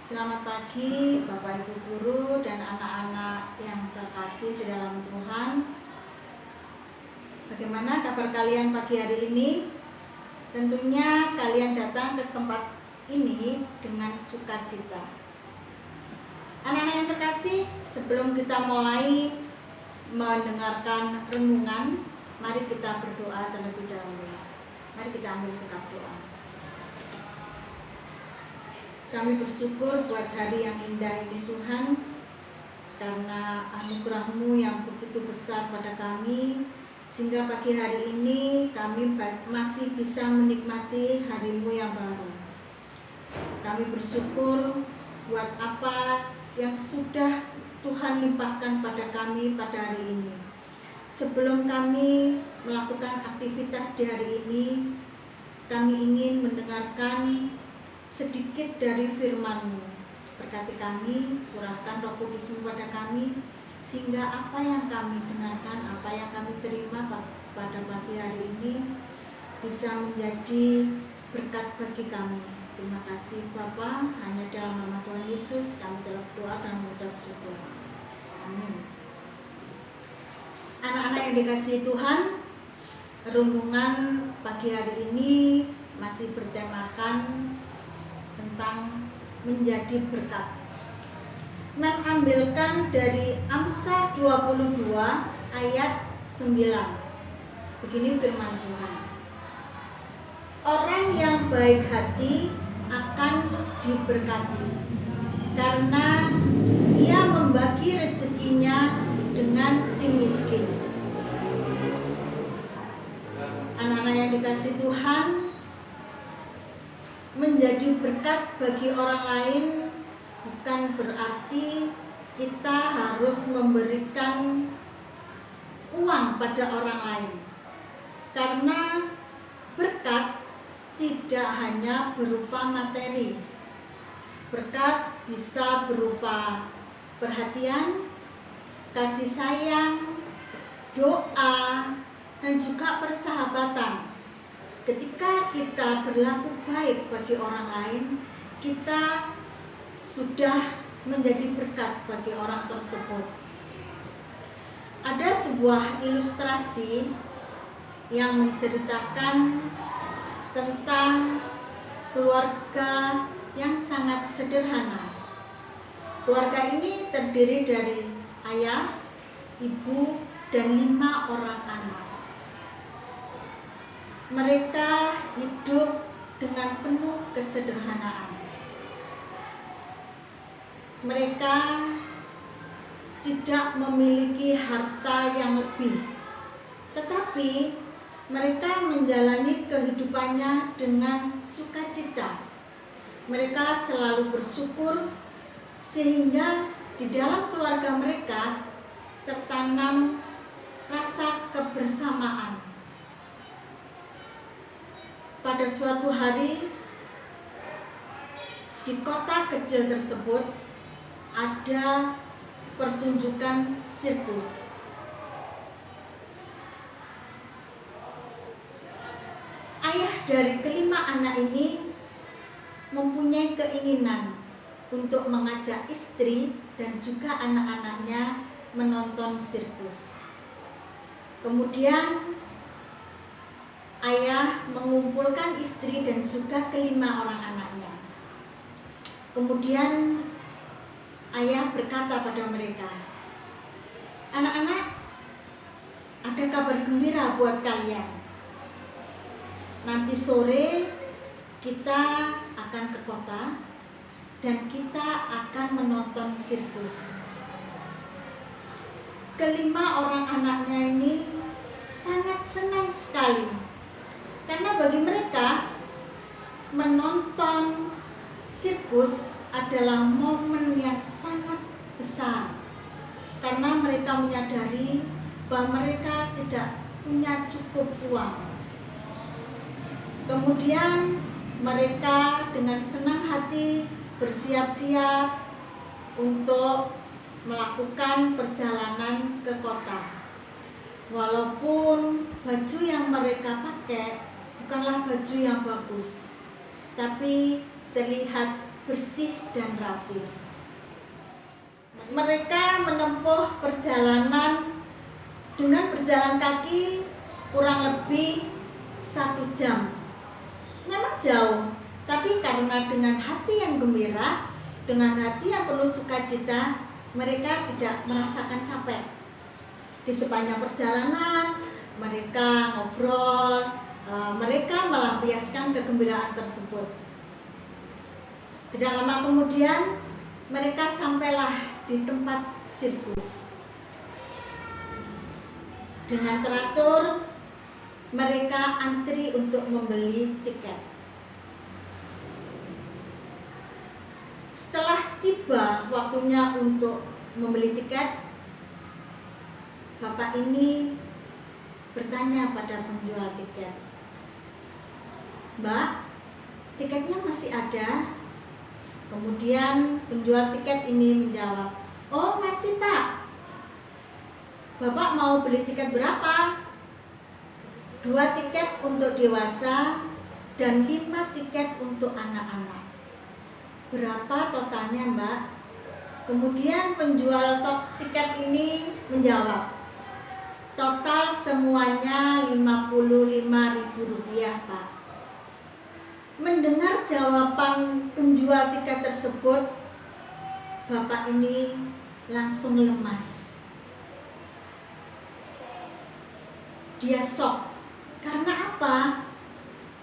Selamat pagi Bapak Ibu Guru dan anak-anak yang terkasih di dalam Tuhan. Bagaimana kabar kalian pagi hari ini? Tentunya kalian datang ke tempat ini dengan sukacita. Anak-anak yang terkasih, sebelum kita mulai mendengarkan renungan, mari kita berdoa terlebih dahulu. Mari kita ambil sikap doa. Kami bersyukur buat hari yang indah ini Tuhan, karena anugerah-Mu yang begitu besar pada kami, sehingga pagi hari ini kami masih bisa menikmati hari-Mu yang baru. Kami bersyukur buat apa yang sudah Tuhan limpahkan pada kami pada hari ini. Sebelum kami melakukan aktivitas di hari ini, kami ingin mendengarkan sedikit dari firman-Mu. Berkati kami, curahkan Roh Kudus-Mu pada kami, sehingga apa yang kami dengarkan, apa yang kami terima pada pagi hari ini bisa menjadi berkat bagi kami. Terima kasih Bapa, hanya dalam nama Tuhan Yesus kami telah berdoa dan mengucap syukur. Amin. Anak-anak yang dikasihi Tuhan, renungan pagi hari ini masih bertemakan tentang menjadi berkat. Mengambilkan dari Amsal 22 ayat 9. Begini firman Tuhan. Orang yang baik hati akan diberkati, karena ia membagi rezekinya dengan si miskin. Anak-anak yang dikasihi Tuhan, menjadi berkat bagi orang lain bukan berarti kita harus memberikan uang pada orang lain, karena berkat tidak hanya berupa materi. Berkat bisa berupa perhatian, kasih sayang, doa, dan juga persahabatan. Ketika kita berlaku baik bagi orang lain, kita sudah menjadi berkat bagi orang tersebut. Ada sebuah ilustrasi yang menceritakan tentang keluarga yang sangat sederhana. Keluarga ini terdiri dari ayah, ibu, dan 5 orang anak. Mereka hidup dengan penuh kesederhanaan. Mereka tidak memiliki harta yang lebih, tetapi mereka menjalani kehidupannya dengan sukacita. Mereka selalu bersyukur, sehingga di dalam keluarga mereka tertanam rasa kebersamaan. Pada suatu hari di kota kecil tersebut ada pertunjukan sirkus. Ayah dari kelima anak ini mempunyai keinginan untuk mengajak istri dan juga anak-anaknya menonton sirkus. Kemudian ayah mengumpulkan istri dan juga kelima orang anaknya. Kemudian ayah berkata pada mereka, "Anak-anak, ada kabar gembira buat kalian. Nanti sore kita akan ke kota dan kita akan menonton sirkus." Kelima orang anaknya ini sangat senang sekali, karena bagi mereka menonton sirkus adalah momen yang sangat besar, karena mereka menyadari bahwa mereka tidak punya cukup uang. Kemudian mereka dengan senang hati bersiap-siap untuk melakukan perjalanan ke kota. Walaupun baju yang mereka pakai bukanlah baju yang bagus, tapi terlihat bersih dan rapi. Mereka menempuh perjalanan dengan berjalan kaki kurang lebih 1 jam. Memang jauh, tapi karena dengan hati yang gembira, dengan hati yang penuh sukacita, mereka tidak merasakan capek. Di sepanjang perjalanan, mereka ngobrol, mereka melampiaskan kegembiraan tersebut. Tidak lama kemudian, mereka sampailah di tempat sirkus. Dengan teratur, mereka antri untuk membeli tiket. Setelah tiba waktunya untuk membeli tiket, bapak ini bertanya pada penjual tiket, "Mbak, tiketnya masih ada?" Kemudian penjual tiket ini menjawab, "Oh, masih, Pak. Bapak mau beli tiket berapa?" 2 tiket untuk dewasa dan 5 tiket untuk anak-anak. "Berapa totalnya, Mbak?" Kemudian penjual tiket ini menjawab, "Total semuanya Rp55.000, Pak." Mendengar jawaban penjual tiket tersebut, bapak ini langsung lemas. Dia shock. Karena apa?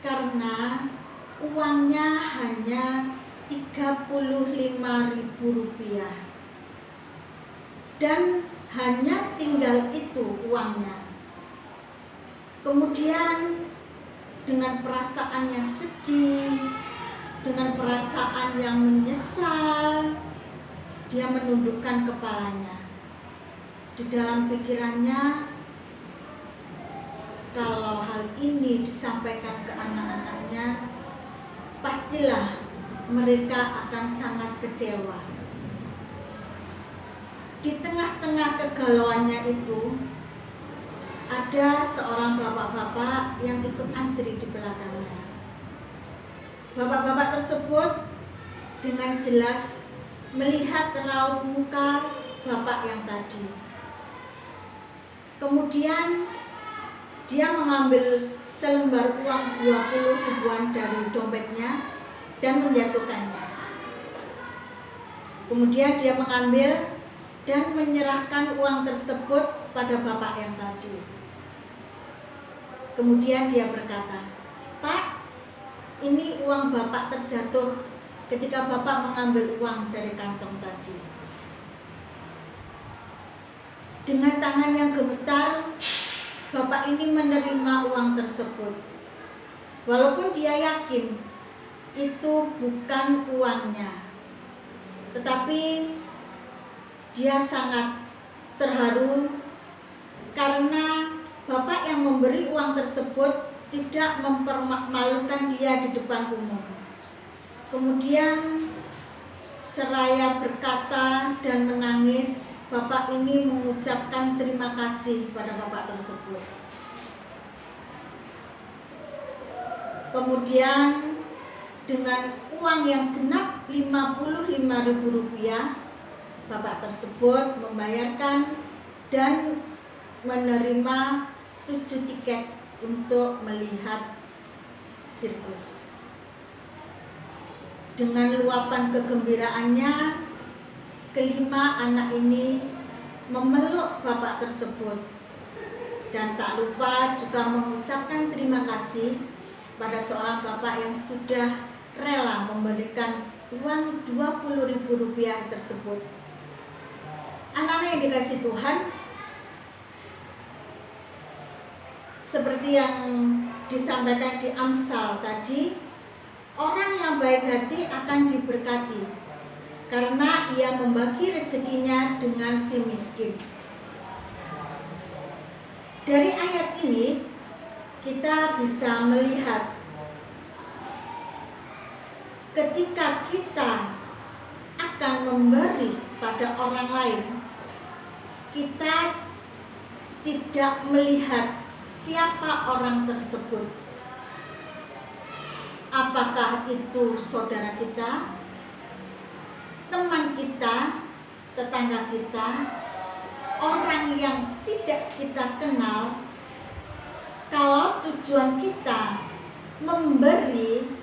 Karena uangnya hanya Rp35.000 dan hanya tinggal itu uangnya. Kemudian dengan perasaan yang sedih, dengan perasaan yang menyesal, dia menundukkan kepalanya. Di dalam pikirannya, kalau hal ini disampaikan ke anak-anaknya, pastilah mereka akan sangat kecewa. Di tengah-tengah kegalauannya itu, ada seorang bapak-bapak yang ikut antri di belakangnya. Bapak-bapak tersebut dengan jelas melihat raut muka bapak yang tadi. Kemudian dia mengambil selembar uang 20 ribuan dari dompetnya dan menjatuhkannya. Kemudian dia mengambil dan menyerahkan uang tersebut pada bapak yang tadi. Kemudian dia berkata, "Pak, ini uang bapak terjatuh ketika bapak mengambil uang dari kantong tadi." Dengan tangan yang gemetar, bapak ini menerima uang tersebut. Walaupun dia yakin itu bukan uangnya, tetapi dia sangat terharu karena bapak yang memberi uang tersebut tidak mempermalukan dia di depan umum. Kemudian seraya berkata dan menangis, bapak ini mengucapkan terima kasih pada bapak tersebut. Kemudian dengan uang yang genap Rp55.000, bapak tersebut membayarkan dan menerima 7 tiket untuk melihat sirkus. Dengan luapan kegembiraannya, kelima anak ini memeluk bapak tersebut dan tak lupa juga mengucapkan terima kasih pada seorang bapak yang sudah rela memberikan uang Rp20.000 tersebut. Anak-anak yang dikasihi Tuhan, seperti yang disampaikan di Amsal tadi, orang yang baik hati akan diberkati karena ia membagi rezekinya dengan si miskin. Dari ayat ini kita bisa melihat ketika kita akan memberi pada orang lain, kita tidak melihat siapa orang tersebut. Apakah itu saudara kita? teman kita, tetangga kita, orang yang tidak kita kenal, kalau tujuan kita memberi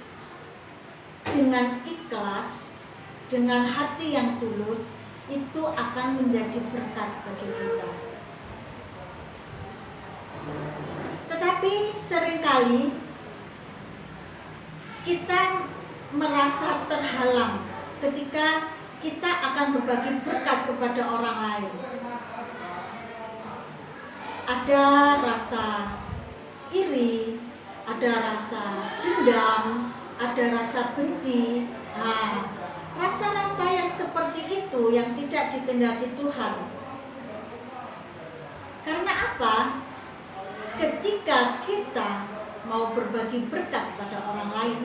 dengan ikhlas, dengan hati yang tulus, itu akan menjadi berkat bagi kita. Tetapi seringkali kita merasa terhalang ketika kita akan berbagi berkat kepada orang lain. Ada rasa iri, ada rasa dendam, ada rasa benci. Rasa-rasa yang seperti itu yang tidak dikehendaki Tuhan. Karena apa? Ketika kita mau berbagi berkat pada orang lain,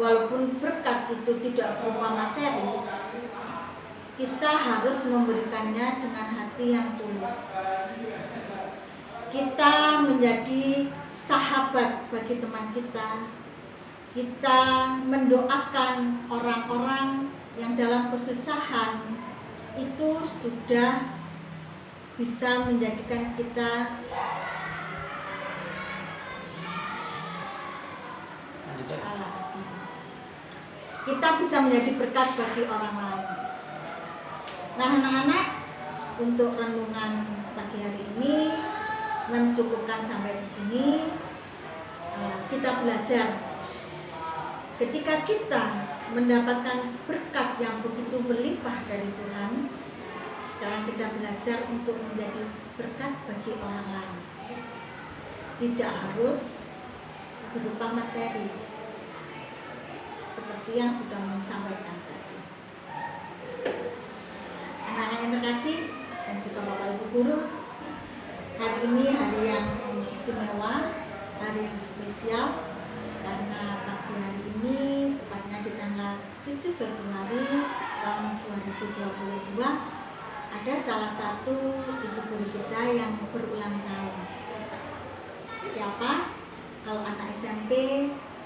walaupun berkat itu tidak berupa materi, kita harus memberikannya dengan hati yang tulus. Kita menjadi sahabat bagi teman kita. Kita mendoakan orang-orang yang dalam kesusahan, itu sudah bisa menjadikan kita bisa menjadi berkat bagi orang lain. Nah, anak-anak, untuk renungan pagi hari ini mencukupkan sampai di sini. Kita belajar ketika kita mendapatkan berkat yang begitu berlimpah dari Tuhan, sekarang kita belajar untuk menjadi berkat bagi orang lain. Tidak harus berupa materi, seperti yang sudah disampaikan tadi. Anak-anak yang terkasih dan juga Bapak Ibu guru, hari ini hari yang istimewa, hari yang spesial, karena pagi hari ini, tepatnya di tanggal 7 Februari tahun 2022, ada salah satu ibu guru kita yang berulang tahun. Siapa? Kalau anak SMP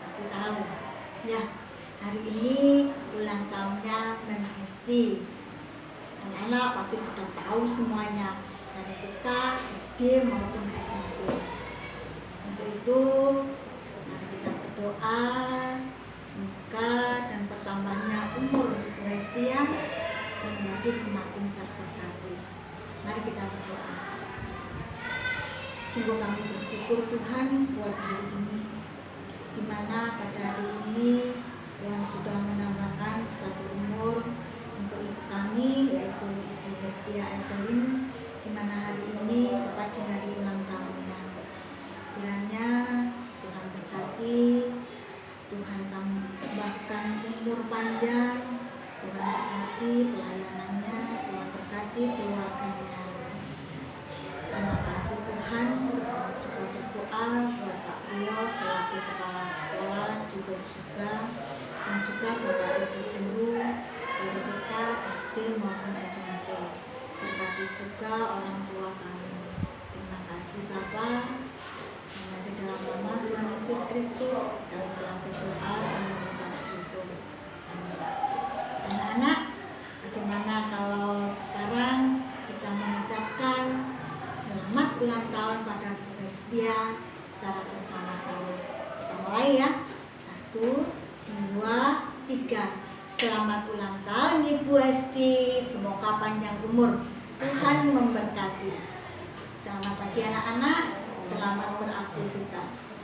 pasti tahu. Ya, hari ini ulang tahunnya Mem Hesti. Anak-anak pasti sudah tahu semuanya, dari TK, SD maupun SMP. Untuk itu, mari kita berdoa semoga dan bertambahnya umur Ibu Hestia menjadi semakin terberkati. Mari kita berdoa. Sungguh kami bersyukur Tuhan buat hari ini, di mana pada hari ini Tuhan sudah menambahkan satu umur untuk ibu kami, yaitu Ibu Hestia Evelyn, di mana hari ini tepat di hari ulang tahunnya. Kiranya Tuhan berkati, Tuhan tambahkan umur panjang, Tuhan berkati pelayanannya, Tuhan berkati keluarganya. Terima kasih Tuhan. Juga berdoa buat Pak Priyo selaku kepala sekolah juga dan juga Bapak Ibu guru dari TK, SD maupun SMP. Berkati juga orang tua kami. Terima kasih Bapak. Hanya di dalam nama Tuhan Yesus Kristus kami telah berdoa dan mengucap syukur. Amin. Anak-anak, bagaimana kalau sekarang kita mengucapkan selamat ulang tahun pada Bu Hestia secara bersama-sama. Kita mulai ya. 1, 2, 3. Selamat ulang tahun Ibu Hesti. Semoga panjang umur. Tuhan memberkati. Selamat pagi anak-anak. Selamat beraktivitas.